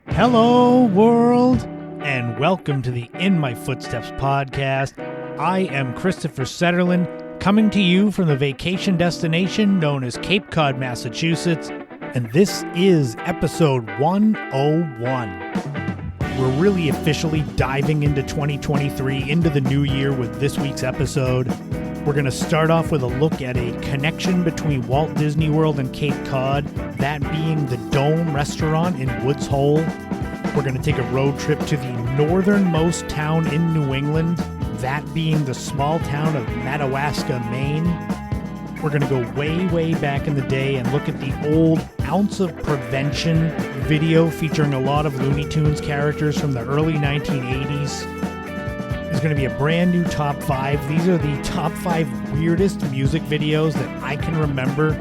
Hello, world, and welcome to the In My Footsteps podcast. I am Christopher Setterlin, coming to you from the vacation destination known as Cape Cod, Massachusetts, and this is episode 101. We're really officially diving into 2023, into the new year with this week's episode. We're going to start off with a look at a connection between Walt Disney World and Cape Cod, that being the Dome restaurant in Woods Hole. We're going to take a road trip to the northernmost town in New England, that being the small town of Madawaska, Maine. We're going to go way, way back in the day and look at the old Ounce of Prevention video featuring a lot of Looney Tunes characters from the early 1980s. There's going to be a brand new top 5. These are the top 5 weirdest music videos that I can remember.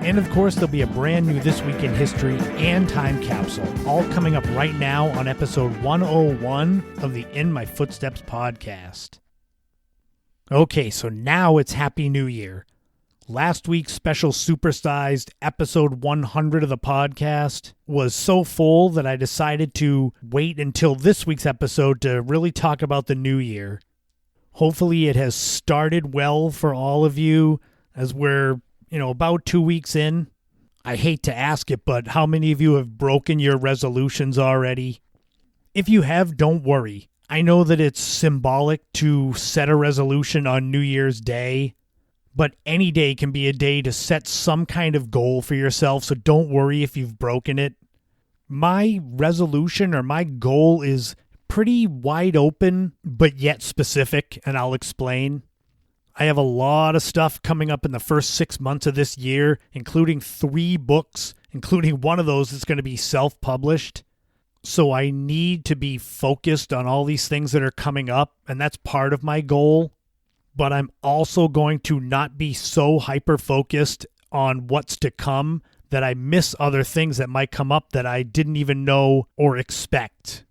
And of course, there'll be a brand new This Week in History and Time Capsule, all coming up right now on episode 101 of the In My Footsteps podcast. Okay, so now it's Happy New Year. Last week's special supersized episode 100 of the podcast was so full that I decided to wait until this week's episode to really talk about the new year. Hopefully it has started well for all of you as we're, about 2 weeks in. I hate to ask it, but how many of you have broken your resolutions already? If you have, don't worry. I know that it's symbolic to set a resolution on New Year's Day, but any day can be a day to set some kind of goal for yourself, so don't worry if you've broken it. My resolution or my goal is pretty wide open, but yet specific, and I'll explain. I have a lot of stuff coming up in the first 6 months of this year, including 3 books, including one of those that's going to be self-published. So I need to be focused on all these things that are coming up, and that's part of my goal. But I'm also going to not be so hyper-focused on what's to come that I miss other things that might come up that I didn't even know or expect.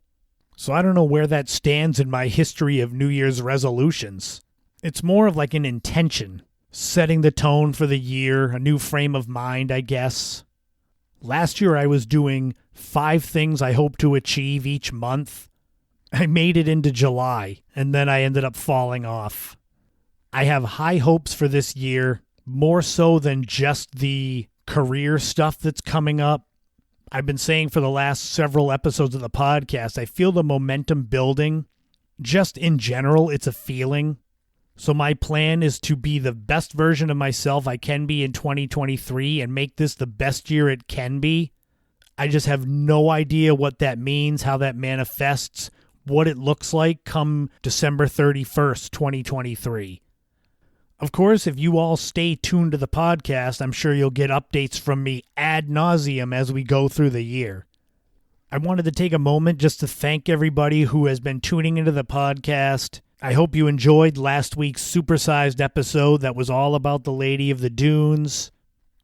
So I don't know where that stands in my history of New Year's resolutions. It's more of like an intention, setting the tone for the year, a new frame of mind, I guess. Last year I was doing 5 things I hope to achieve each month. I made it into July, and then I ended up falling off. I have high hopes for this year, more so than just the career stuff that's coming up. I've been saying for the last several episodes of the podcast, I feel the momentum building. Just in general, it's a feeling. So my plan is to be the best version of myself I can be in 2023 and make this the best year it can be. I just have no idea what that means, how that manifests, what it looks like come December 31st, 2023. Of course, if you all stay tuned to the podcast, I'm sure you'll get updates from me ad nauseum as we go through the year. I wanted to take a moment just to thank everybody who has been tuning into the podcast. I hope you enjoyed last week's supersized episode that was all about the Lady of the Dunes.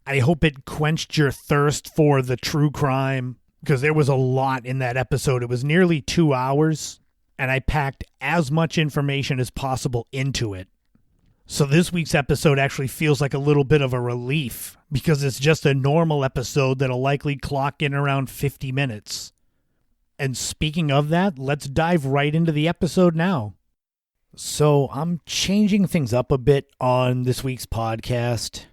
I hope it quenched your thirst for the true crime, because there was a lot in that episode. It was nearly 2 hours, and I packed as much information as possible into it. So this week's episode actually feels like a little bit of a relief, because it's just a normal episode that'll likely clock in around 50 minutes. And speaking of that, let's dive right into the episode now. So I'm changing things up a bit on this week's podcast.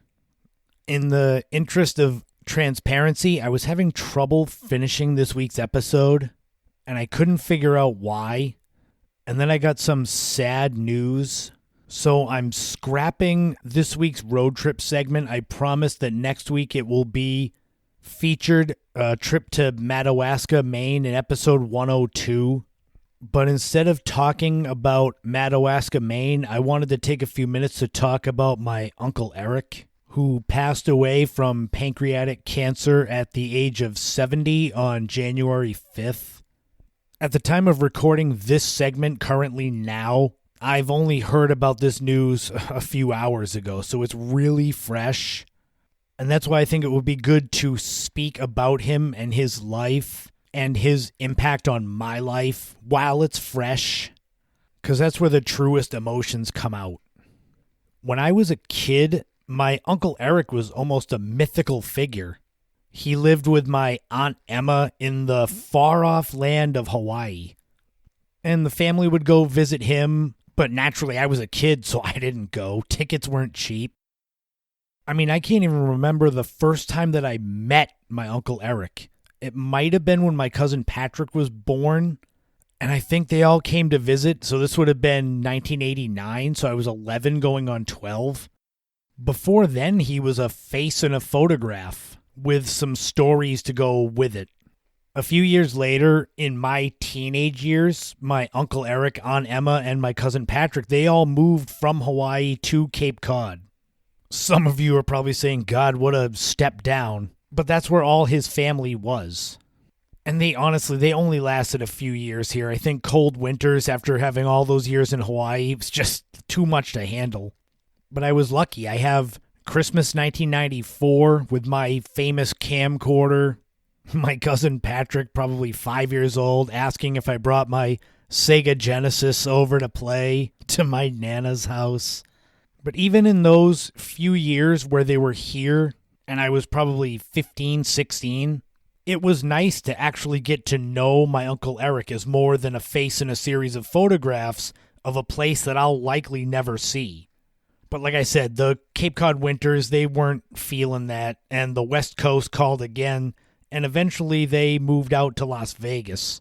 In the interest of transparency, I was having trouble finishing this week's episode, and I couldn't figure out why. And then I got some sad news. So I'm scrapping this week's road trip segment. I promise that next week it will be featured a trip to Madawaska, Maine in episode 102. But instead of talking about Madawaska, Maine, I wanted to take a few minutes to talk about my Uncle Eric, who passed away from pancreatic cancer at the age of 70 on January 5th. At the time of recording this segment currently now, I've only heard about this news a few hours ago, so it's really fresh. And that's why I think it would be good to speak about him and his life and his impact on my life while it's fresh, because that's where the truest emotions come out. When I was a kid, my Uncle Eric was almost a mythical figure. He lived with my Aunt Emma in the far-off land of Hawaii. And the family would go visit him, but naturally I was a kid, so I didn't go. Tickets weren't cheap. I mean, I can't even remember the first time that I met my Uncle Eric. It might have been when my cousin Patrick was born, and I think they all came to visit, so this would have been 1989, so I was 11 going on 12. Before then, he was a face in a photograph with some stories to go with it. A few years later, in my teenage years, my Uncle Eric, Aunt Emma, and my cousin Patrick, they all moved from Hawaii to Cape Cod. Some of you are probably saying, God, what a step down. But that's where all his family was. And they only lasted a few years here. I think cold winters after having all those years in Hawaii, it was just too much to handle. But I was lucky. I have Christmas 1994 with my famous camcorder. My cousin Patrick, probably 5 years old, asking if I brought my Sega Genesis over to play to my Nana's house. But even in those few years where they were here, and I was probably 15, 16, it was nice to actually get to know my Uncle Eric as more than a face in a series of photographs of a place that I'll likely never see. But like I said, the Cape Cod winters, they weren't feeling that, and the West Coast called again, and eventually they moved out to Las Vegas.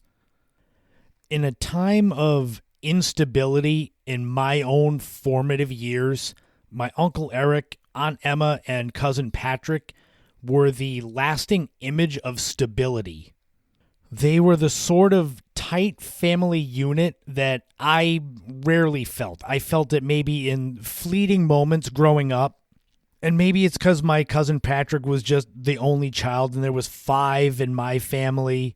In a time of instability in my own formative years, my Uncle Eric, Aunt Emma, and cousin Patrick were the lasting image of stability. They were the sort of tight family unit that I rarely felt. I felt it maybe in fleeting moments growing up, and maybe it's because my cousin Patrick was just the only child and there was 5 in my family,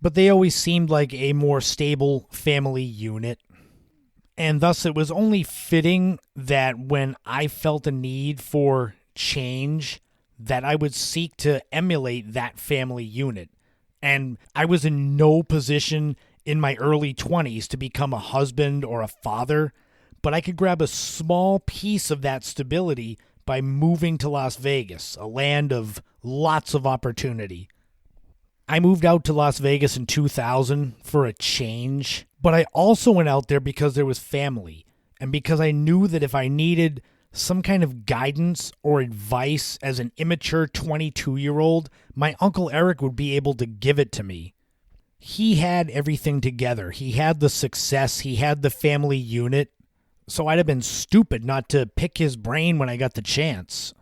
but they always seemed like a more stable family unit. And thus it was only fitting that when I felt a need for change, that I would seek to emulate that family unit. And I was in no position in my early 20s to become a husband or a father, but I could grab a small piece of that stability by moving to Las Vegas, a land of lots of opportunity. I moved out to Las Vegas in 2000 for a change, but I also went out there because there was family, and because I knew that if I needed some kind of guidance or advice as an immature 22-year-old, my Uncle Eric would be able to give it to me. He had everything together. He had the success. He had the family unit. So I'd have been stupid not to pick his brain when I got the chance.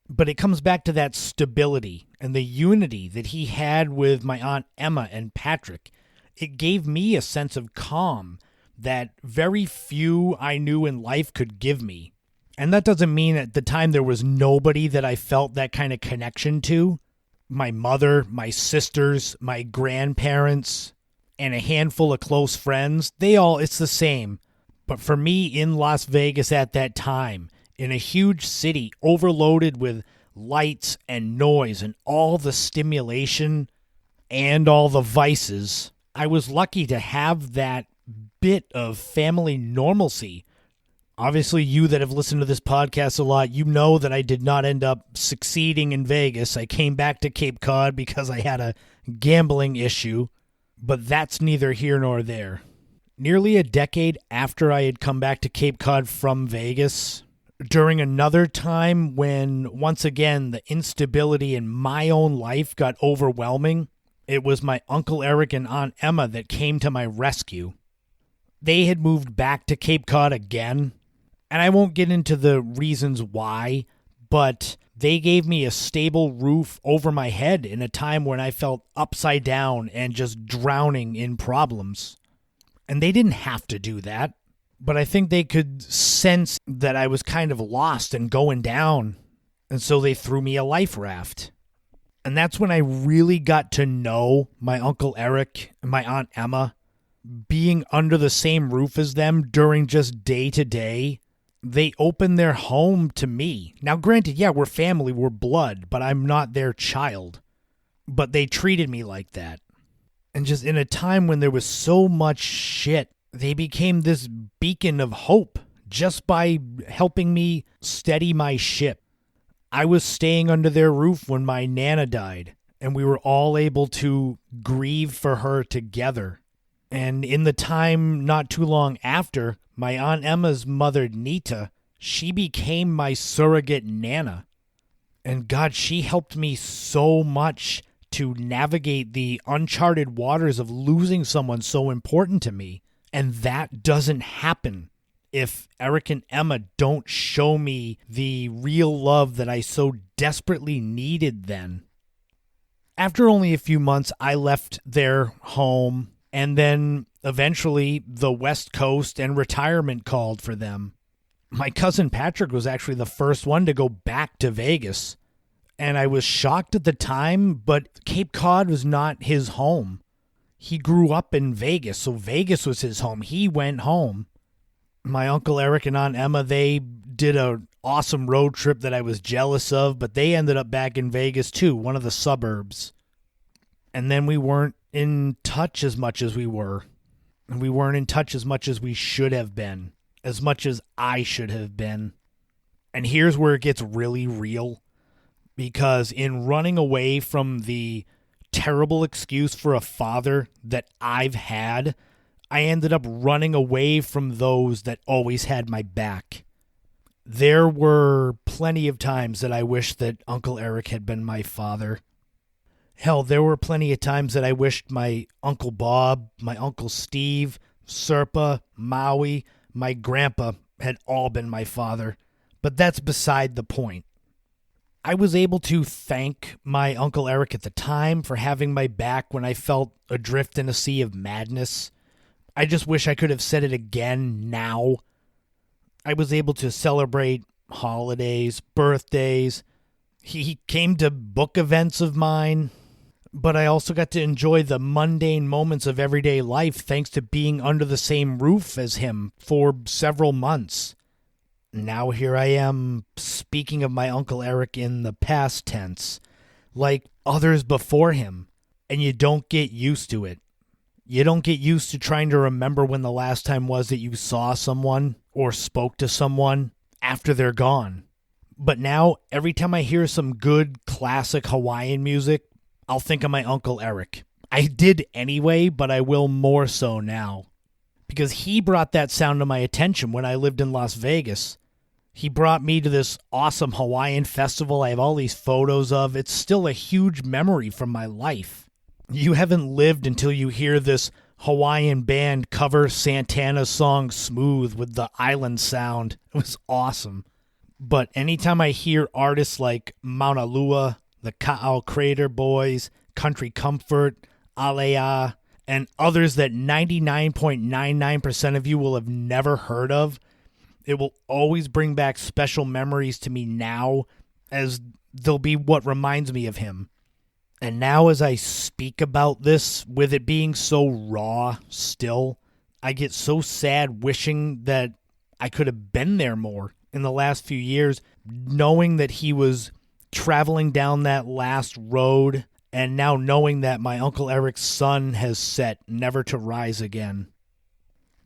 But it comes back to that stability and the unity that he had with my Aunt Emma and Patrick. It gave me a sense of calm that very few I knew in life could give me. And that doesn't mean at the time there was nobody that I felt that kind of connection to. My mother, my sisters, my grandparents, and a handful of close friends, it's the same. But for me in Las Vegas at that time, in a huge city overloaded with lights and noise and all the stimulation and all the vices, I was lucky to have that bit of family normalcy. Obviously, you that have listened to this podcast a lot, you know that I did not end up succeeding in Vegas. I came back to Cape Cod because I had a gambling issue, but that's neither here nor there. Nearly a decade after I had come back to Cape Cod from Vegas, during another time when, once again, the instability in my own life got overwhelming, it was my Uncle Eric and Aunt Emma that came to my rescue. They had moved back to Cape Cod again, and I won't get into the reasons why, but they gave me a stable roof over my head in a time when I felt upside down and just drowning in problems. And they didn't have to do that, but I think they could sense that I was kind of lost and going down, and so they threw me a life raft. And that's when I really got to know my Uncle Eric and my Aunt Emma. Being under the same roof as them during just day to day, they opened their home to me. Now, granted, yeah, we're family, we're blood, but I'm not their child. But they treated me like that. And just in a time when there was so much shit, they became this beacon of hope just by helping me steady my ship. I was staying under their roof when my Nana died, and we were all able to grieve for her together. And in the time not too long after, my Aunt Emma's mother, Nita, she became my surrogate Nana. And God, she helped me so much to navigate the uncharted waters of losing someone so important to me. And that doesn't happen if Eric and Emma don't show me the real love that I so desperately needed then. After only a few months, I left their home, and then eventually the West Coast and retirement called for them. My cousin Patrick was actually the first one to go back to Vegas, and I was shocked at the time, but Cape Cod was not his home. He grew up in Vegas, so Vegas was his home. He went home. My Uncle Eric and Aunt Emma, they did an awesome road trip that I was jealous of, but they ended up back in Vegas too, one of the suburbs. And then we weren't in touch as much as we were. And we weren't in touch as much as we should have been, as much as I should have been. And here's where it gets really real, because in running away from the terrible excuse for a father that I've had, I ended up running away from those that always had my back. There were plenty of times that I wished that Uncle Eric had been my father. Hell, there were plenty of times that I wished my Uncle Bob, my Uncle Steve, Serpa, Maui, my grandpa had all been my father. But that's beside the point. I was able to thank my Uncle Eric at the time for having my back when I felt adrift in a sea of madness. I just wish I could have said it again now. I was able to celebrate holidays, birthdays. He came to book events of mine, but I also got to enjoy the mundane moments of everyday life thanks to being under the same roof as him for several months. Now here I am speaking of my Uncle Eric in the past tense, like others before him, and you don't get used to it. You don't get used to trying to remember when the last time was that you saw someone or spoke to someone after they're gone. But now, every time I hear some good classic Hawaiian music, I'll think of my Uncle Eric. I did anyway, but I will more so now. Because he brought that sound to my attention when I lived in Las Vegas. He brought me to this awesome Hawaiian festival I have all these photos of. It's still a huge memory from my life. You haven't lived until you hear this Hawaiian band cover Santana's song Smooth with the island sound. It was awesome. But anytime I hear artists like Mauna Lua, the Ka'au Crater Boys, Country Comfort, Alea, and others that 99.99% of you will have never heard of, it will always bring back special memories to me now, as they'll be what reminds me of him. And now as I speak about this, with it being so raw still, I get so sad wishing that I could have been there more in the last few years, knowing that he was traveling down that last road, and now knowing that my Uncle Eric's sun has set, never to rise again.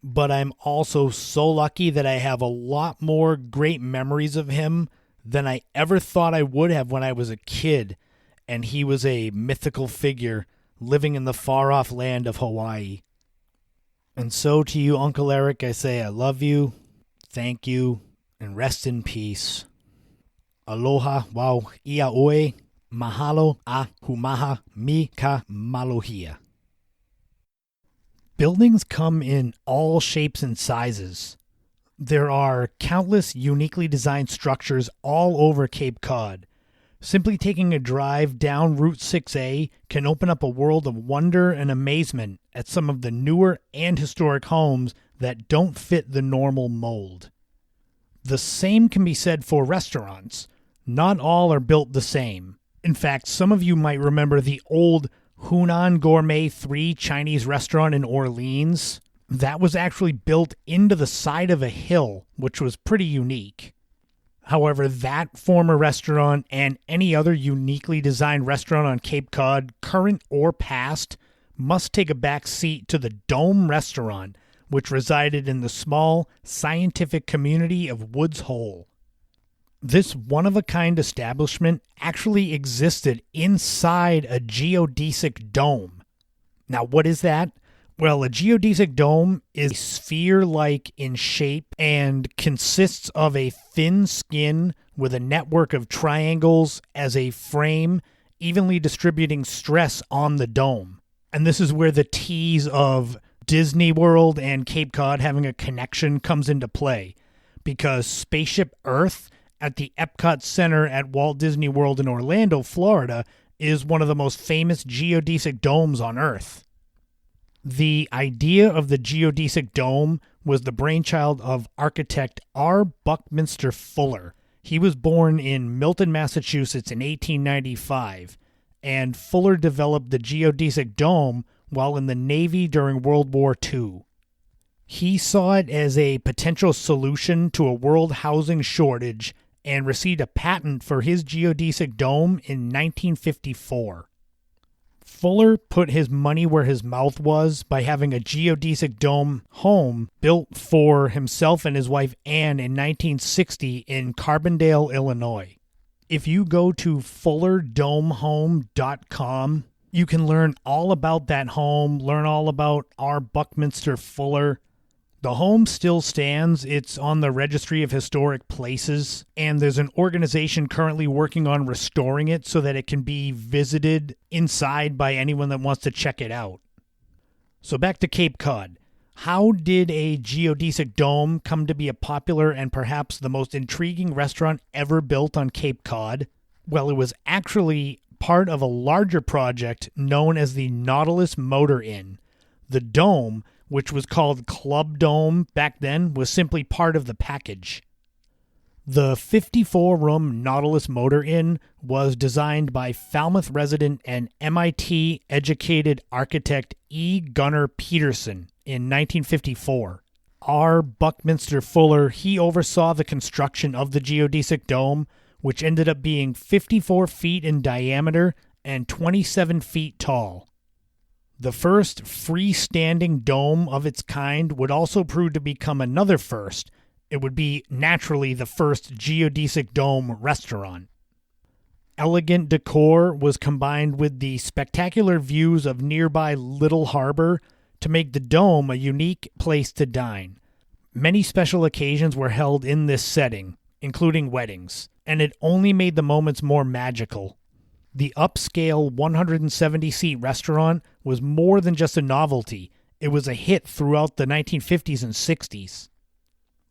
But I'm also so lucky that I have a lot more great memories of him than I ever thought I would have when I was a kid, and he was a mythical figure living in the far-off land of Hawaii. And so to you, Uncle Eric, I say I love you, thank you, and rest in peace. Aloha wau ia oe, mahalo a humaha mi ka malohia. Buildings come in all shapes and sizes. There are countless uniquely designed structures all over Cape Cod. Simply taking a drive down Route 6A can open up a world of wonder and amazement at some of the newer and historic homes that don't fit the normal mold. The same can be said for restaurants. Not all are built the same. In fact, some of you might remember the old Hunan Gourmet 3 Chinese restaurant in Orleans. That was actually built into the side of a hill, which was pretty unique. However, that former restaurant and any other uniquely designed restaurant on Cape Cod, current or past, must take a back seat to the Dome Restaurant, which resided in the small scientific community of Woods Hole. This one-of-a-kind establishment actually existed inside a geodesic dome. Now, what is that? Well, a geodesic dome is sphere-like in shape and consists of a thin skin with a network of triangles as a frame, evenly distributing stress on the dome. And this is where the tease of Disney World and Cape Cod having a connection comes into play, because Spaceship Earth at the Epcot Center at Walt Disney World in Orlando, Florida, is one of the most famous geodesic domes on Earth. The idea of the geodesic dome was the brainchild of architect R. Buckminster Fuller. He was born in Milton, Massachusetts in 1895, and Fuller developed the geodesic dome while in the Navy during World War II. He saw it as a potential solution to a world housing shortage and received a patent for his geodesic dome in 1954. Fuller put his money where his mouth was by having a geodesic dome home built for himself and his wife Anne in 1960 in Carbondale, Illinois. If you go to fullerdomehome.com, you can learn all about that home, learn all about R. Buckminster Fuller. The home still stands. It's on the Registry of Historic Places, and there's an organization currently working on restoring it so that it can be visited inside by anyone that wants to check it out. So back to Cape Cod. How did a geodesic dome come to be a popular and perhaps the most intriguing restaurant ever built on Cape Cod? Well, it was actually part of a larger project known as the Nautilus Motor Inn. The dome, which was called Club Dome back then, was simply part of the package. The 54-room Nautilus Motor Inn was designed by Falmouth resident and MIT-educated architect E. Gunnar Peterson in 1954. R. Buckminster Fuller, he oversaw the construction of the geodesic dome, which ended up being 54 feet in diameter and 27 feet tall. The first freestanding dome of its kind would also prove to become another first. It would be naturally the first geodesic dome restaurant. Elegant decor was combined with the spectacular views of nearby Little Harbor to make the dome a unique place to dine. Many special occasions were held in this setting, including weddings, and it only made the moments more magical. The upscale 170-seat restaurant was more than just a novelty. It was a hit throughout the 1950s and 60s.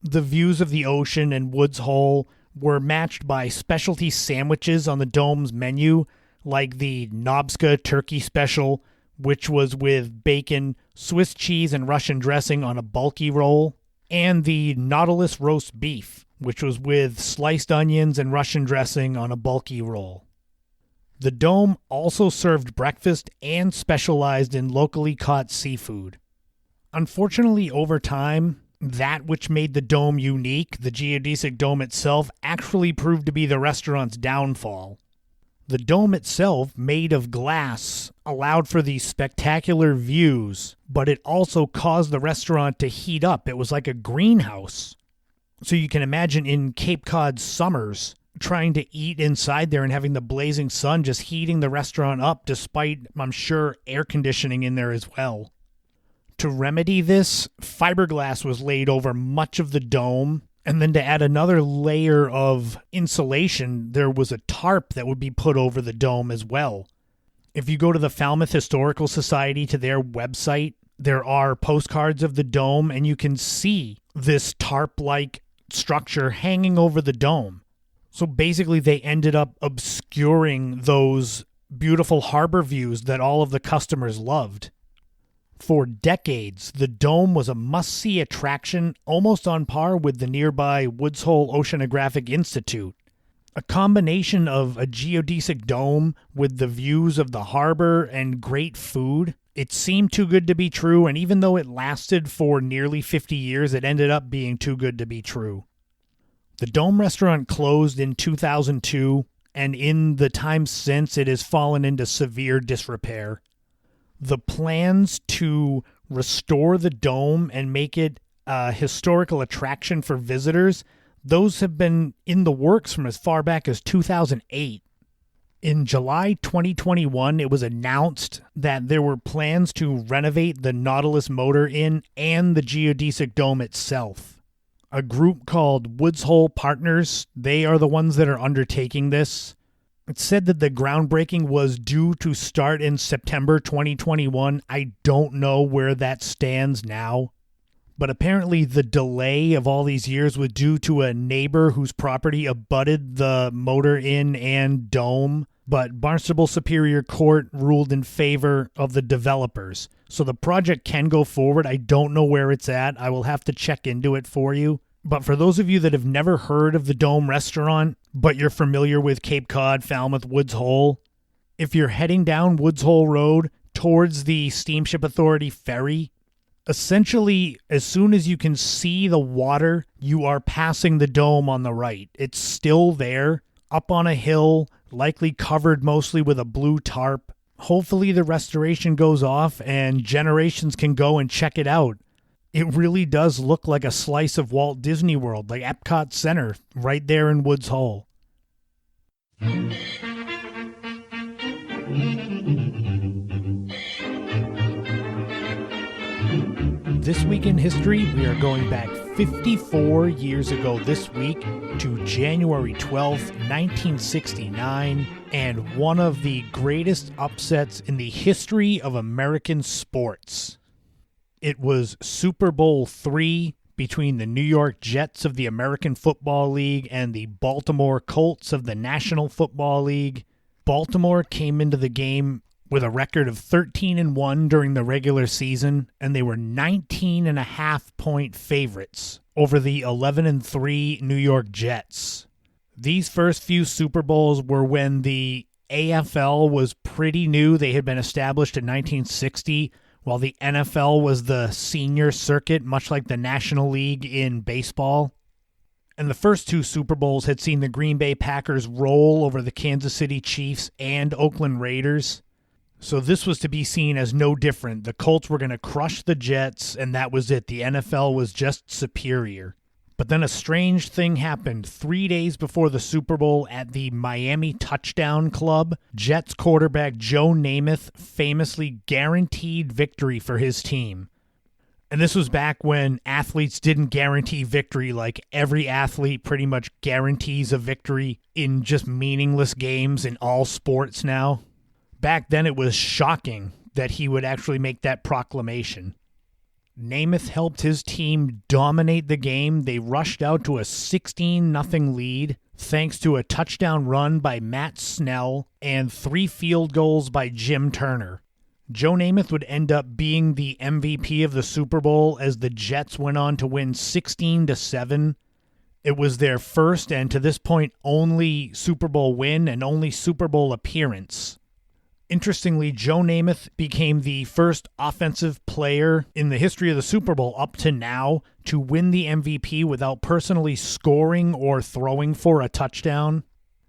The views of the ocean and Woods Hole were matched by specialty sandwiches on the dome's menu, like the Nobska Turkey Special, which was with bacon, Swiss cheese, and Russian dressing on a bulky roll, and the Nautilus Roast Beef, which was with sliced onions and Russian dressing on a bulky roll. The dome also served breakfast and specialized in locally caught seafood. Unfortunately, over time, that which made the dome unique, the geodesic dome itself, actually proved to be the restaurant's downfall. The dome itself, made of glass, allowed for these spectacular views, but it also caused the restaurant to heat up. It was like a greenhouse. So you can imagine in Cape Cod summers, trying to eat inside there and having the blazing sun just heating the restaurant up, despite, I'm sure, air conditioning in there as well. To remedy this, fiberglass was laid over much of the dome, and then to add another layer of insulation, there was a tarp that would be put over the dome as well. If you go to the Falmouth Historical Society, to their website, there are postcards of the dome, and you can see this tarp-like structure hanging over the dome. So basically, they ended up obscuring those beautiful harbor views that all of the customers loved. For decades, the dome was a must-see attraction, almost on par with the nearby Woods Hole Oceanographic Institute. A combination of a geodesic dome with the views of the harbor and great food, it seemed too good to be true, and even though it lasted for nearly 50 years, it ended up being too good to be true. The Dome restaurant closed in 2002, and in the time since, it has fallen into severe disrepair. The plans to restore the Dome and make it a historical attraction for visitors, Those have been in the works from as far back as 2008. In July 2021, it was announced that there were plans to renovate the Nautilus Motor Inn and the geodesic dome itself. A group called Woods Hole Partners, they are the ones that are undertaking this. It said that the groundbreaking was due to start in September 2021. I don't know where that stands now. But apparently the delay of all these years was due to a neighbor whose property abutted the Motor Inn and dome. But Barnstable Superior Court ruled in favor of the developers. So the project can go forward. I don't know where it's at. I will have to check into it for you. But for those of you that have never heard of the Dome Restaurant, but you're familiar with Cape Cod, Falmouth, Woods Hole, if you're heading down Woods Hole Road towards the Steamship Authority ferry, essentially, as soon as you can see the water, you are passing the dome on the right. It's still there, up on a hill, likely covered mostly with a blue tarp. Hopefully the restoration goes off and generations can go and check it out. It really does look like a slice of Walt Disney World, like Epcot Center, right there in Woods Hole. This week in history, we are going back 54 years ago this week to January 12th, 1969, and one of the greatest upsets in the history of American sports. It was Super Bowl III between the New York Jets of the American Football League and the Baltimore Colts of the National Football League. Baltimore came into the game with a record of 13-1 during the regular season, and they were 19.5-point favorites over the 11-3 New York Jets. These first few Super Bowls were when the AFL was pretty new. They had been established in 1960, while the NFL was the senior circuit, much like the National League in baseball. And the first two Super Bowls had seen the Green Bay Packers roll over the Kansas City Chiefs and Oakland Raiders. So this was to be seen as no different. The Colts were going to crush the Jets, and that was it. The NFL was just superior. But then a strange thing happened. 3 days before the Super Bowl at the Miami Touchdown Club, Jets quarterback Joe Namath famously guaranteed victory for his team. And this was back when athletes didn't guarantee victory like every athlete pretty much guarantees a victory in just meaningless games in all sports now. Back then, it was shocking that he would actually make that proclamation. Namath helped his team dominate the game. They rushed out to a 16-0 lead thanks to a touchdown run by Matt Snell and 3 field goals by Jim Turner. Joe Namath would end up being the MVP of the Super Bowl as the Jets went on to win 16-7. It was their first and to this point only Super Bowl win and only Super Bowl appearance. Interestingly, Joe Namath became the first offensive player in the history of the Super Bowl up to now to win the MVP without personally scoring or throwing for a touchdown.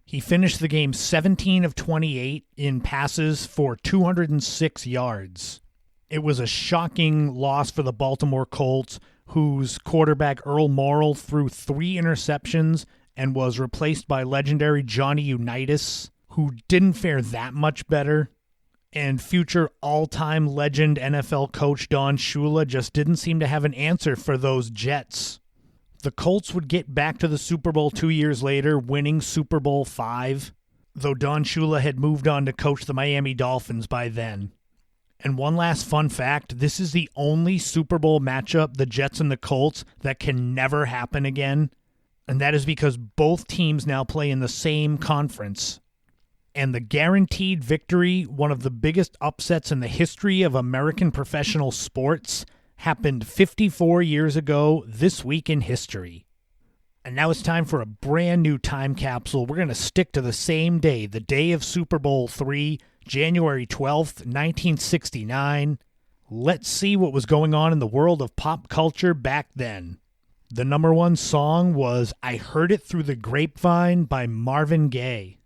He finished the game 17 of 28 in passes for 206 yards. It was a shocking loss for the Baltimore Colts, whose quarterback Earl Morrall threw 3 interceptions and was replaced by legendary Johnny Unitas, who didn't fare that much better, and future all-time legend NFL coach Don Shula just didn't seem to have an answer for those Jets. The Colts would get back to the Super Bowl 2 years later, winning Super Bowl V, though Don Shula had moved on to coach the Miami Dolphins by then. And one last fun fact, this is the only Super Bowl matchup, the Jets and the Colts, that can never happen again, and that is because both teams now play in the same conference. And the guaranteed victory, one of the biggest upsets in the history of American professional sports, happened 54 years ago this week in history. And now it's time for a brand new time capsule. We're going to stick to the same day, the day of Super Bowl III, January 12th, 1969. Let's see what was going on in the world of pop culture back then. The number one song was I Heard It Through the Grapevine by Marvin Gaye.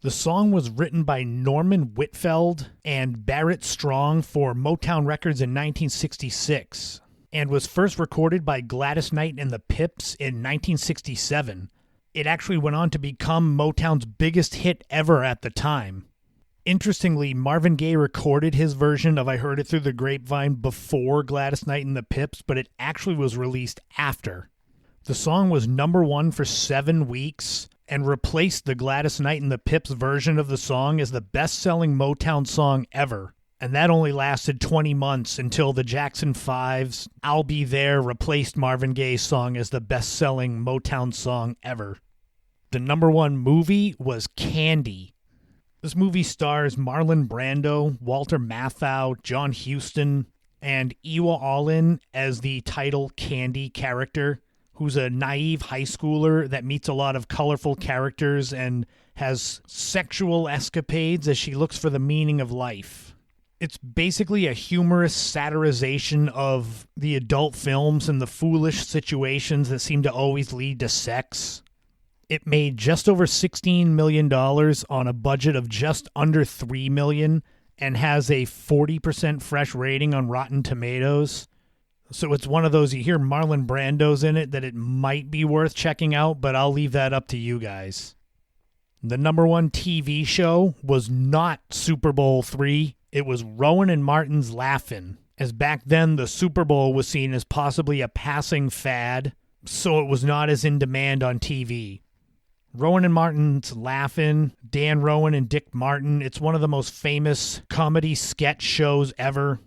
The song was written by Norman Whitfield and Barrett Strong for Motown Records in 1966. and was first recorded by Gladys Knight and the Pips in 1967. It actually went on to become Motown's biggest hit ever at the time. Interestingly, Marvin Gaye recorded his version of I Heard It Through the Grapevine before Gladys Knight and the Pips, but it actually was released after. The song was number 1 for 7 weeks and replaced the Gladys Knight and the Pips version of the song as the best-selling Motown song ever. And that only lasted 20 months until the Jackson 5's I'll Be There replaced Marvin Gaye's song as the best-selling Motown song ever. The number 1 movie was Candy. This movie stars Marlon Brando, Walter Matthau, John Huston, and Iwa Allin as the title Candy character, who's a naive high schooler that meets a lot of colorful characters and has sexual escapades as she looks for the meaning of life. It's basically a humorous satirization of the adult films and the foolish situations that seem to always lead to sex. It made just over $16 million on a budget of just under $3 million and has a 40% fresh rating on Rotten Tomatoes. So it's one of those, you hear Marlon Brando's in it, that it might be worth checking out, but I'll leave that up to you guys. The number 1 TV show was not Super Bowl III. It was Rowan and Martin's Laugh-In, as back then the Super Bowl was seen as possibly a passing fad, so it was not as in demand on TV. Rowan and Martin's Laugh-In, Dan Rowan and Dick Martin. It's one of the most famous comedy sketch shows ever.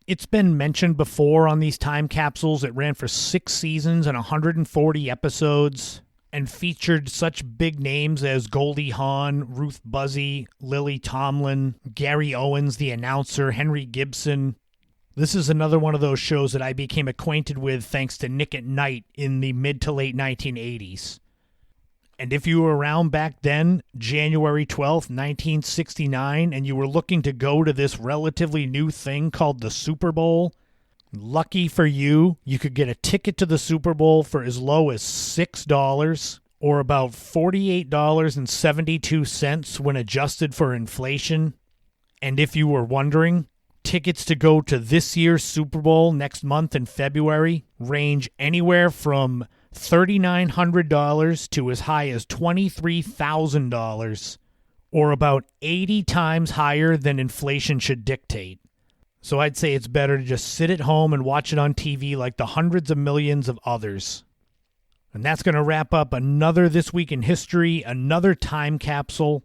It's been mentioned before on these time capsules. It ran for 6 seasons and 140 episodes and featured such big names as Goldie Hawn, Ruth Buzzy, Lily Tomlin, Gary Owens, the announcer, Henry Gibson. This is another one of those shows that I became acquainted with thanks to Nick at Night in the mid to late 1980s. And if you were around back then, January 12th, 1969, and you were looking to go to this relatively new thing called the Super Bowl, lucky for you, you could get a ticket to the Super Bowl for as low as $6 or about $48.72 when adjusted for inflation. And if you were wondering, tickets to go to this year's Super Bowl next month in February range anywhere from $3,900 to as high as $23,000, or about 80 times higher than inflation should dictate. So I'd say it's better to just sit at home and watch it on TV like the hundreds of millions of others. And that's going to wrap up another This Week in History, another time capsule.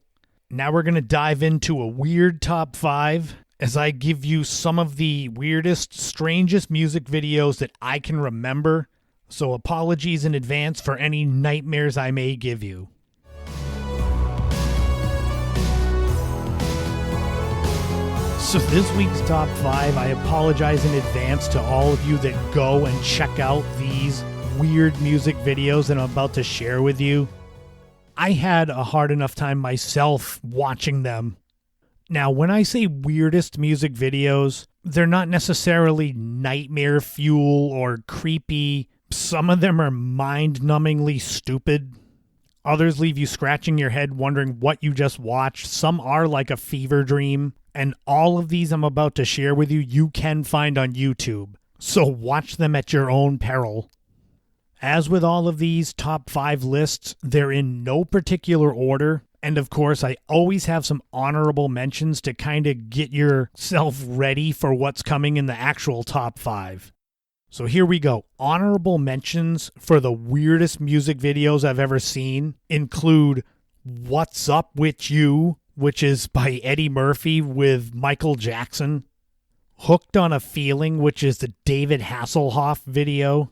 Now we're going to dive into a weird top 5 as I give you some of the weirdest, strangest music videos that I can remember. So apologies in advance for any nightmares I may give you. So this week's top 5, I apologize in advance to all of you that go and check out these weird music videos that I'm about to share with you. I had a hard enough time myself watching them. Now, when I say weirdest music videos, they're not necessarily nightmare fuel or creepy. Some of them are mind-numbingly stupid. Others leave you scratching your head wondering what you just watched. Some are like a fever dream. And all of these I'm about to share with you, you can find on YouTube. So watch them at your own peril. As with all of these top 5 lists, they're in no particular order. And of course, I always have some honorable mentions to kind of get yourself ready for what's coming in the actual top 5. So here we go. Honorable mentions for the weirdest music videos I've ever seen include What's Up With You, which is by Eddie Murphy with Michael Jackson. Hooked on a Feeling, which is the David Hasselhoff video.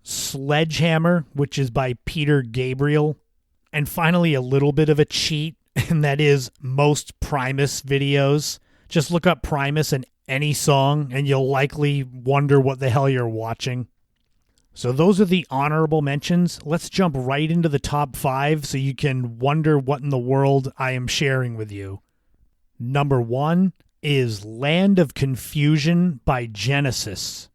Sledgehammer, which is by Peter Gabriel. And finally, a little bit of a cheat, and that is most Primus videos. Just look up Primus and any song, and you'll likely wonder what the hell you're watching. So those are the honorable mentions. Let's jump right into the top 5 so you can wonder what in the world I am sharing with you. Number 1 is Land of Confusion by Genesis.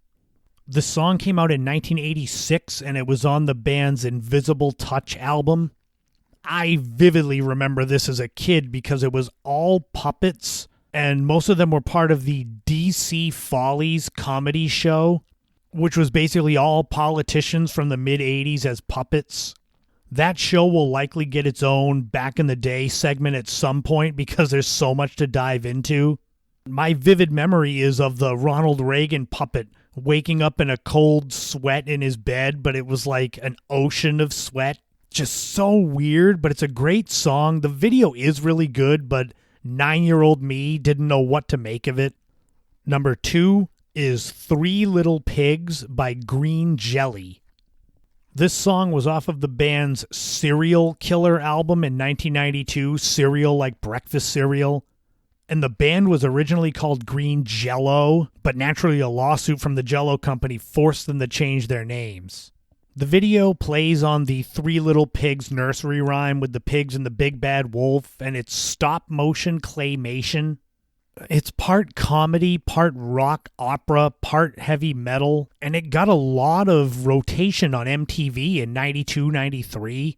The song came out in 1986, and it was on the band's Invisible Touch album. I vividly remember this as a kid because it was all puppets, and most of them were part of the DC Follies comedy show, which was basically all politicians from the mid-'80s as puppets. That show will likely get its own back in the day segment at some point because there's so much to dive into. My vivid memory is of the Ronald Reagan puppet waking up in a cold sweat in his bed, but it was like an ocean of sweat. Just so weird, but it's a great song. The video is really good, but 9-year-old me didn't know what to make of it. Number 2 is Three Little Pigs by Green Jelly. This song was off of the band's Serial Killer album in 1992, cereal like breakfast cereal. And the band was originally called Green Jello, but naturally a lawsuit from the Jello company forced them to change their names. The video plays on the Three Little Pigs nursery rhyme with the pigs and the big bad wolf, and it's stop-motion claymation. It's part comedy, part rock opera, part heavy metal, and it got a lot of rotation on MTV in 92, 93.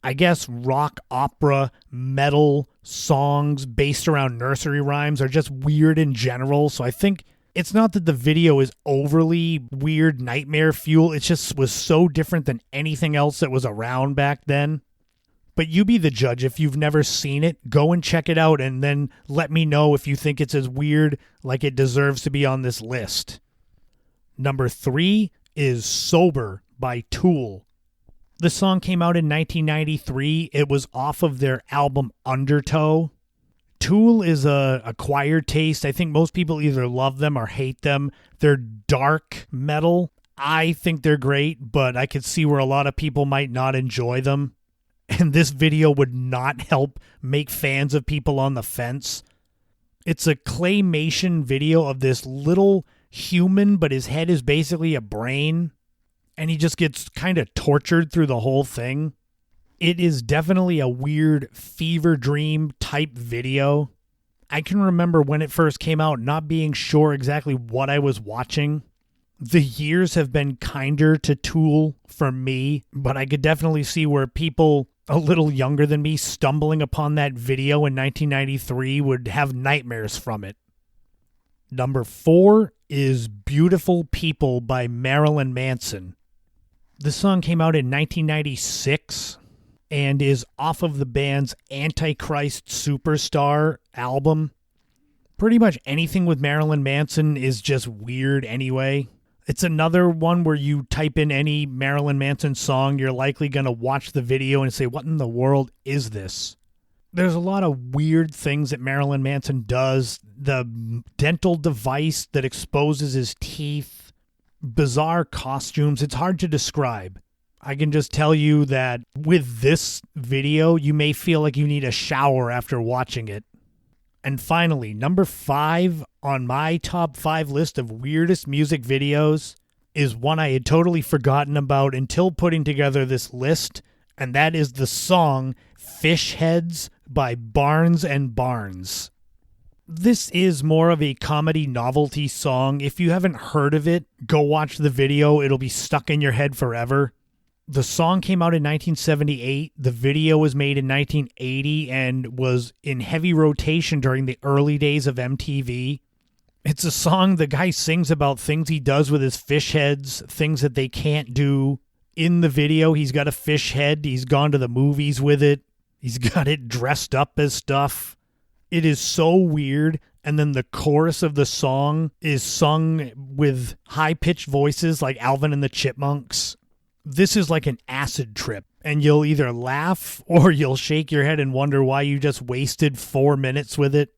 I guess rock, opera, metal songs based around nursery rhymes are just weird in general, so I think it's not that the video is overly weird nightmare fuel, it just was so different than anything else that was around back then. But you be the judge. If you've never seen it, go and check it out and then let me know if you think it's as weird like it deserves to be on this list. Number 3 is Sober by Tool. The song came out in 1993. It was off of their album Undertow. Tool is a acquired taste. I think most people either love them or hate them. They're dark metal. I think they're great, but I could see where a lot of people might not enjoy them. And this video would not help make fans of people on the fence. It's a claymation video of this little human, but his head is basically a brain. And he just gets kind of tortured through the whole thing. It is definitely a weird fever dream type video. I can remember when it first came out not being sure exactly what I was watching. The years have been kinder to Tool for me, but I could definitely see where people a little younger than me stumbling upon that video in 1993 would have nightmares from it. Number 4 is Beautiful People by Marilyn Manson. This song came out in 1996 and is off of the band's Antichrist Superstar album. Pretty much anything with Marilyn Manson is just weird anyway. It's another one where you type in any Marilyn Manson song, you're likely going to watch the video and say, what in the world is this? There's a lot of weird things that Marilyn Manson does. The dental device that exposes his teeth, bizarre costumes. It's hard to describe. I can just tell you that with this video, you may feel like you need a shower after watching it. And finally, number 5 on my top 5 list of weirdest music videos is one I had totally forgotten about until putting together this list, and that is the song Fish Heads by Barnes and Barnes. This is more of a comedy novelty song. If you haven't heard of it, go watch the video. It'll be stuck in your head forever. The song came out in 1978. The video was made in 1980 and was in heavy rotation during the early days of MTV. It's a song the guy sings about things he does with his fish heads, things that they can't do. In the video, he's got a fish head. He's gone to the movies with it. He's got it dressed up as stuff. It is so weird. And then the chorus of the song is sung with high-pitched voices like Alvin and the Chipmunks. This is like an acid trip, and you'll either laugh or you'll shake your head and wonder why you just wasted 4 minutes with it.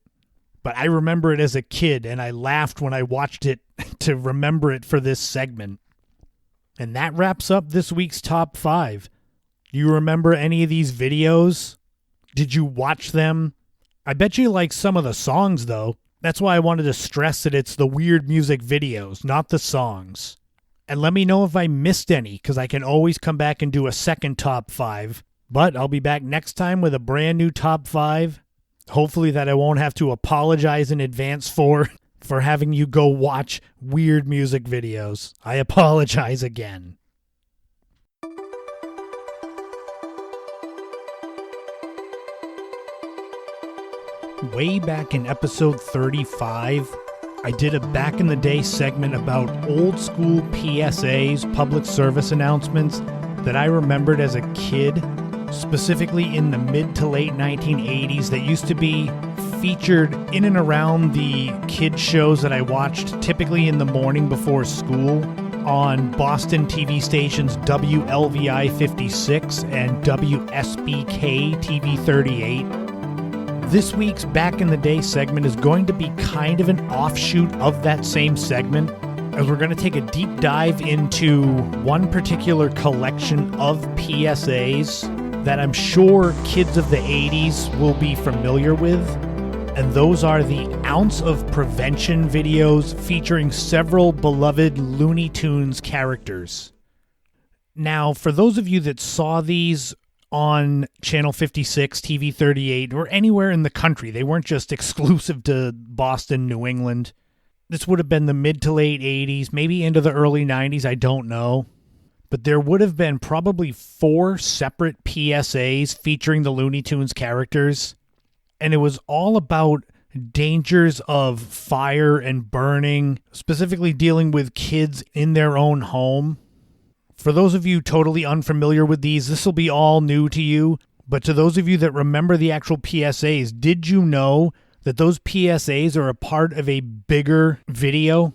But I remember it as a kid, and I laughed when I watched it to remember it for this segment. And that wraps up this week's top 5. Do you remember any of these videos? Did you watch them? I bet you like some of the songs, though. That's why I wanted to stress that it's the weird music videos, not the songs. And let me know if I missed any, because I can always come back and do a second top 5. But I'll be back next time with a brand new top 5. Hopefully that I won't have to apologize in advance for having you go watch weird music videos. I apologize again. Way back in episode 35, I did a back in the day segment about old school PSAs, public service announcements, that I remembered as a kid, specifically in the mid to late 1980s, that used to be featured in and around the kids shows that I watched typically in the morning before school on Boston TV stations WLVI 56 and WSBK TV 38. This week's Back in the Day segment is going to be kind of an offshoot of that same segment, as we're going to take a deep dive into one particular collection of PSAs that I'm sure kids of the 80s will be familiar with. And those are the Ounce of Prevention videos featuring several beloved Looney Tunes characters. Now, for those of you that saw these on Channel 56, TV 38, or anywhere in the country, they weren't just exclusive to Boston, New England. This would have been the mid to late 80s, maybe into the early 90s, I don't know. But there would have been probably 4 separate PSAs featuring the Looney Tunes characters. And it was all about dangers of fire and burning, specifically dealing with kids in their own home. For those of you totally unfamiliar with these, this will be all new to you. But to those of you that remember the actual PSAs, did you know that those PSAs are a part of a bigger video?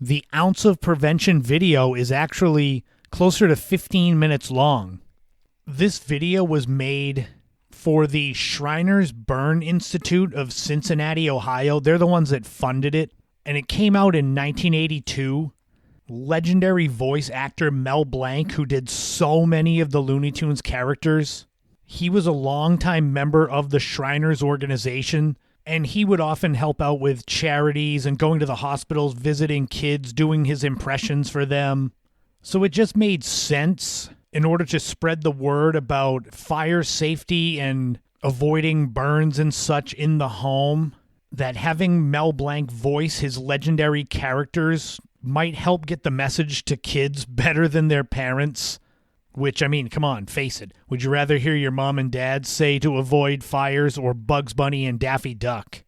The Ounce of Prevention video is actually closer to 15 minutes long. This video was made for the Shriners Burn Institute of Cincinnati, Ohio. They're the ones that funded it, and it came out in 1982. Legendary voice actor Mel Blanc, who did so many of the Looney Tunes characters, he was a longtime member of the Shriners organization, and he would often help out with charities and going to the hospitals, visiting kids, doing his impressions for them. So it just made sense, in order to spread the word about fire safety and avoiding burns and such in the home, that having Mel Blanc voice his legendary characters might help get the message to kids better than their parents. Which, I mean, come on, face it. Would you rather hear your mom and dad say to avoid fires, or Bugs Bunny and Daffy Duck?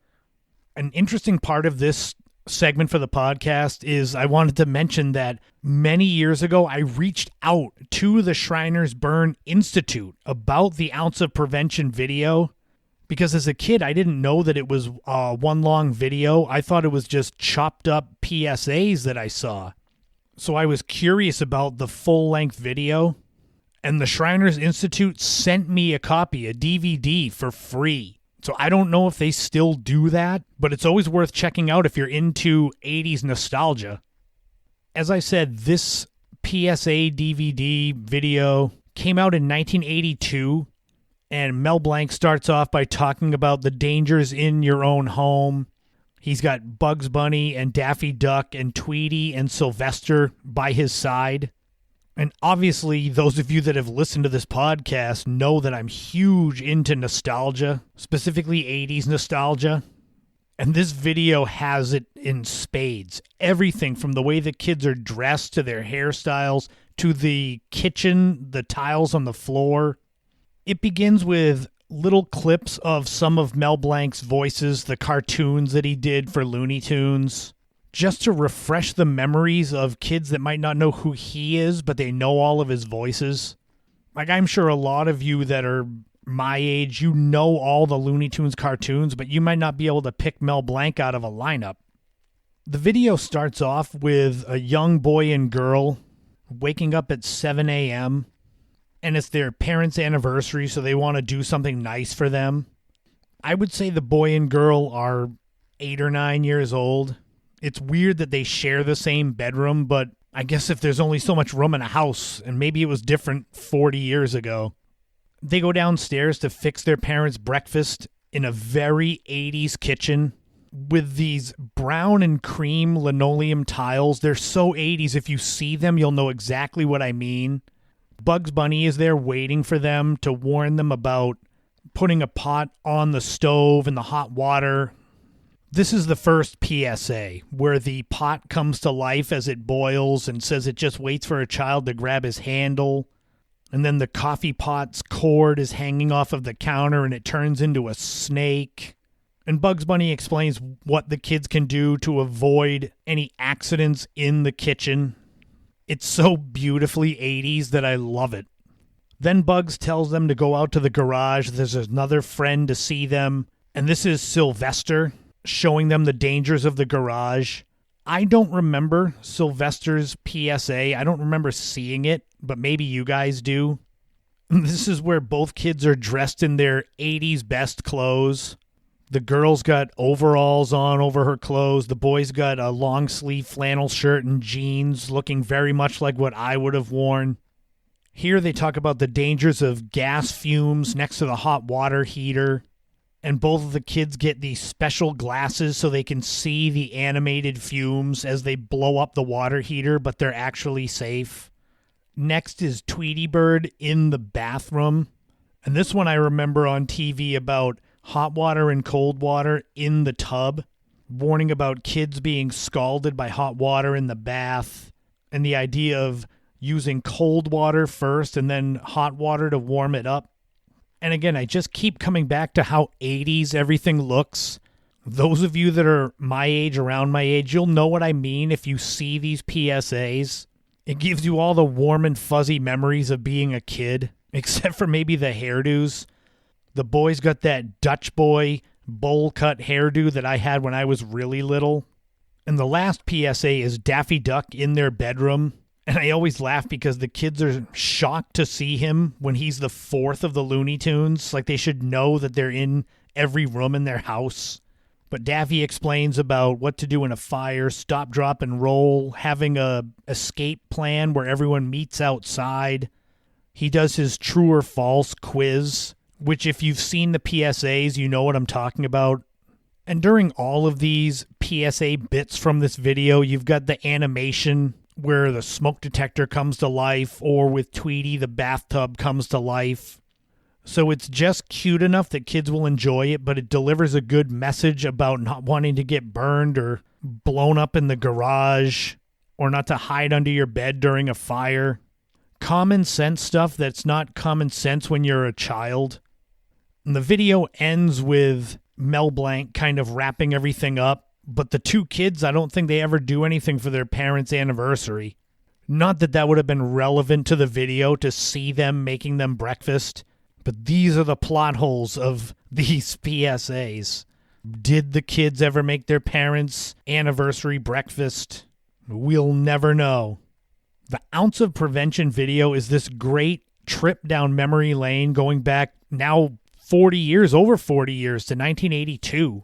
An interesting part of this segment for the podcast is I wanted to mention that many years ago I reached out to the Shriners Burn Institute about the Ounce of Prevention video, because as a kid I didn't know that it was one long video. I thought it was just chopped up PSAs that I saw. So I was curious about the full-length video, and the Shriners Institute sent me a copy, a DVD, for free. So I don't know if they still do that, but it's always worth checking out if you're into 80s nostalgia. As I said, this PSA DVD video came out in 1982, and Mel Blanc starts off by talking about the dangers in your own home. He's got Bugs Bunny and Daffy Duck and Tweety and Sylvester by his side. And obviously, those of you that have listened to this podcast know that I'm huge into nostalgia, specifically 80s nostalgia. And this video has it in spades. Everything from the way the kids are dressed to their hairstyles to the kitchen, the tiles on the floor. It begins with little clips of some of Mel Blanc's voices, the cartoons that he did for Looney Tunes, just to refresh the memories of kids that might not know who he is, but they know all of his voices. Like, I'm sure a lot of you that are my age, you know all the Looney Tunes cartoons, but you might not be able to pick Mel Blanc out of a lineup. The video starts off with a young boy and girl waking up at 7 a.m., and it's their parents' anniversary, so they want to do something nice for them. I would say the boy and girl are 8 or 9 years old. It's weird that they share the same bedroom, but I guess if there's only so much room in a house, and maybe it was different 40 years ago. They go downstairs to fix their parents' breakfast in a very 80s kitchen with these brown and cream linoleum tiles. They're so 80s. If you see them, you'll know exactly what I mean. Bugs Bunny is there waiting for them to warn them about putting a pot on the stove and the hot water. This is the first PSA where the pot comes to life as it boils and says it just waits for a child to grab his handle. And then the coffee pot's cord is hanging off of the counter and it turns into a snake. And Bugs Bunny explains what the kids can do to avoid any accidents in the kitchen. It's so beautifully 80s that I love it. Then Bugs tells them to go out to the garage. There's another friend to see them. And this is Sylvester showing them the dangers of the garage. I don't remember Sylvester's PSA. I don't remember seeing it, but maybe you guys do. This is where both kids are dressed in their 80s best clothes. The girl's got overalls on over her clothes. The boy's got a long sleeve flannel shirt and jeans, looking very much like what I would have worn. Here they talk about the dangers of gas fumes next to the hot water heater. And both of the kids get these special glasses so they can see the animated fumes as they blow up the water heater, but they're actually safe. Next is Tweety Bird in the bathroom. And this one I remember on TV about hot water and cold water in the tub, warning about kids being scalded by hot water in the bath, and the idea of using cold water first and then hot water to warm it up. And again, I just keep coming back to how 80s everything looks. Those of you that are my age, around my age, you'll know what I mean if you see these PSAs. It gives you all the warm and fuzzy memories of being a kid, except for maybe the hairdos. The boy's got that Dutch boy bowl cut hairdo that I had when I was really little. And the last PSA is Daffy Duck in their bedroom. And I always laugh because the kids are shocked to see him when he's the fourth of the Looney Tunes. Like they should know that they're in every room in their house. But Daffy explains about what to do in a fire, stop, drop, and roll, having a escape plan where everyone meets outside. He does his true or false quiz, which if you've seen the PSAs, you know what I'm talking about. And during all of these PSA bits from this video, you've got the animation where the smoke detector comes to life, or with Tweety, the bathtub comes to life. So it's just cute enough that kids will enjoy it, but it delivers a good message about not wanting to get burned or blown up in the garage, or not to hide under your bed during a fire. Common sense stuff that's not common sense when you're a child. And the video ends with Mel Blanc kind of wrapping everything up, but the two kids, I don't think they ever do anything for their parents' anniversary. Not that that would have been relevant to the video to see them making them breakfast, but these are the plot holes of these PSAs. Did the kids ever make their parents' anniversary breakfast? We'll never know. The Ounce of Prevention video is this great trip down memory lane going back now 40 years, over 40 years, to 1982.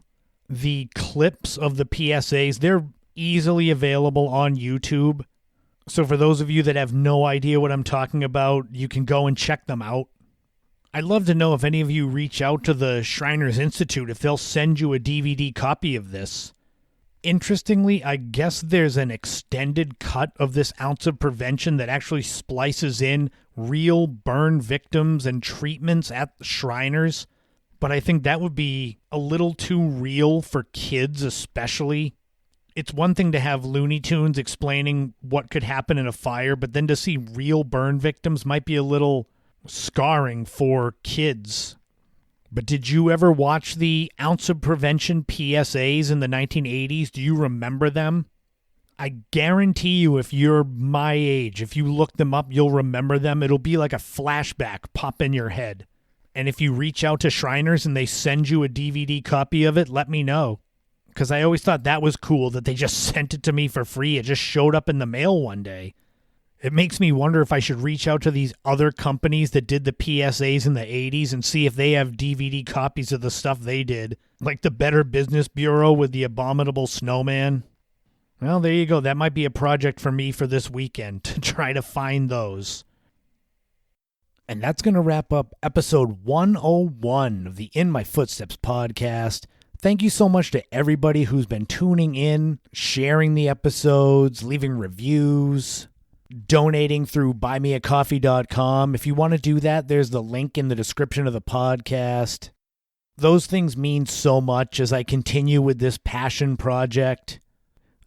The clips of the PSAs, they're easily available on YouTube. So for those of you that have no idea what I'm talking about, you can go and check them out. I'd love to know if any of you reach out to the Shriners Institute, if they'll send you a DVD copy of this. Interestingly, I guess there's an extended cut of this Ounce of Prevention that actually splices in real burn victims and treatments at the Shriners. But I think that would be a little too real for kids especially. It's one thing to have Looney Tunes explaining what could happen in a fire, but then to see real burn victims might be a little scarring for kids. But did you ever watch the Ounce of Prevention PSAs in the 1980s? Do you remember them? I guarantee you if you're my age, if you look them up, you'll remember them. It'll be like a flashback pop in your head. And if you reach out to Shriners and they send you a DVD copy of it, let me know. Because I always thought that was cool that they just sent it to me for free. It just showed up in the mail one day. It makes me wonder if I should reach out to these other companies that did the PSAs in the 80s and see if they have DVD copies of the stuff they did. Like the Better Business Bureau with the Abominable Snowman. Well, there you go. That might be a project for me for this weekend, to try to find those. And that's going to wrap up episode 101 of the In My Footsteps podcast. Thank you so much to everybody who's been tuning in, sharing the episodes, leaving reviews, donating through buymeacoffee.com. If you want to do that, there's the link in the description of the podcast. Those things mean so much as I continue with this passion project.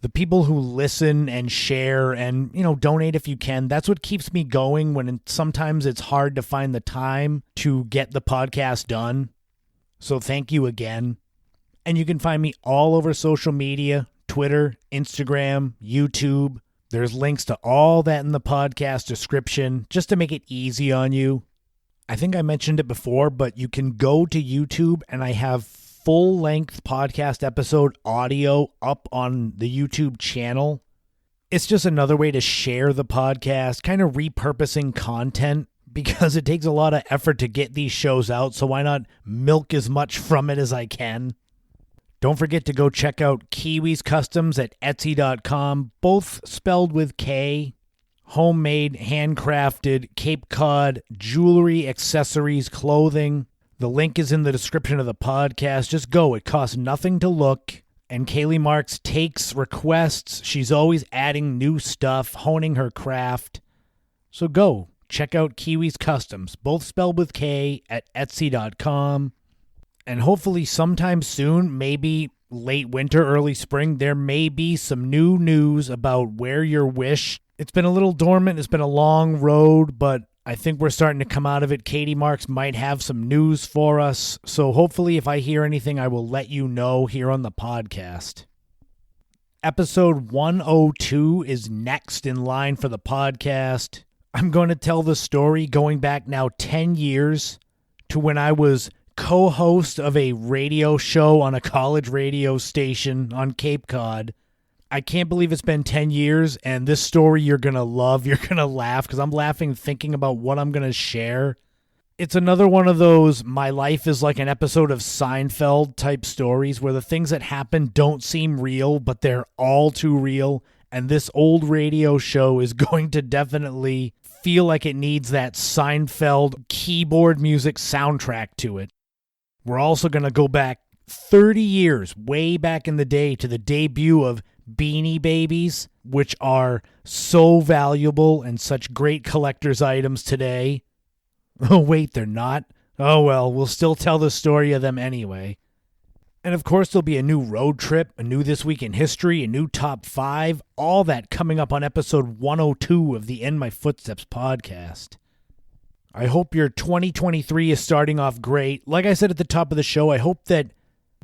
The people who listen and share and, donate if you can, that's what keeps me going when sometimes it's hard to find the time to get the podcast done. So thank you again. And you can find me all over social media, Twitter, Instagram, YouTube. There's links to all that in the podcast description, just to make it easy on you. I think I mentioned it before, but you can go to YouTube and I have full-length podcast episode audio up on the YouTube channel. It's just another way to share the podcast, kind of repurposing content, because it takes a lot of effort to get these shows out, so why not milk as much from it as I can? Don't forget to go check out Kiwi's Customs at Etsy.com, both spelled with K. Homemade, handcrafted, Cape Cod, jewelry, accessories, clothing. The link is in the description of the podcast. Just go. It costs nothing to look. And Kaylee Marks takes requests. She's always adding new stuff, honing her craft. So go. Check out Kiwi's Customs, both spelled with K, at Etsy.com. And hopefully sometime soon, maybe late winter, early spring, there may be some new news about Wear Your Wish. It's been a little dormant. It's been a long road, but I think we're starting to come out of it. Katie Marks might have some news for us. So hopefully if I hear anything, I will let you know here on the podcast. Episode 102 is next in line for the podcast. I'm going to tell the story going back now 10 years to when I was co-host of a radio show on a college radio station on Cape Cod. I can't believe it's been 10 years, and this story you're going to love. You're going to laugh, because I'm laughing thinking about what I'm going to share. It's another one of those my life is like an episode of Seinfeld type stories where the things that happen don't seem real, but they're all too real, and this old radio show is going to definitely feel like it needs that Seinfeld keyboard music soundtrack to it. We're also going to go back 30 years, way back in the day, to the debut of Beanie Babies, which are so valuable and such great collector's items today. Oh, wait, they're not? Oh, well, we'll still tell the story of them anyway. And of course, there'll be a new road trip, a new This Week in History, a new Top 5, all that coming up on episode 102 of the In My Footsteps podcast. I hope your 2023 is starting off great. Like I said at the top of the show, I hope that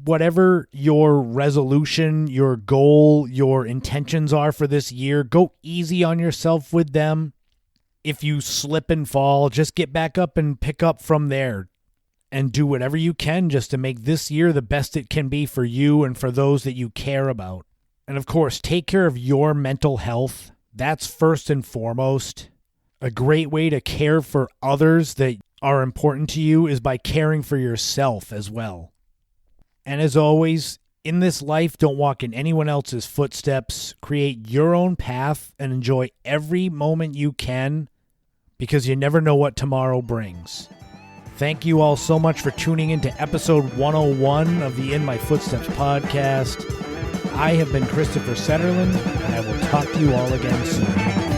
whatever your resolution, your goal, your intentions are for this year, go easy on yourself with them. If you slip and fall, just get back up and pick up from there. And do whatever you can just to make this year the best it can be for you and for those that you care about. And of course, take care of your mental health. That's first and foremost. A great way to care for others that are important to you is by caring for yourself as well. And as always, in this life, don't walk in anyone else's footsteps. Create your own path and enjoy every moment you can, because you never know what tomorrow brings. Thank you all so much for tuning in to episode 101 of the In My Footsteps podcast. I have been Christopher Setterlin, and I will talk to you all again soon.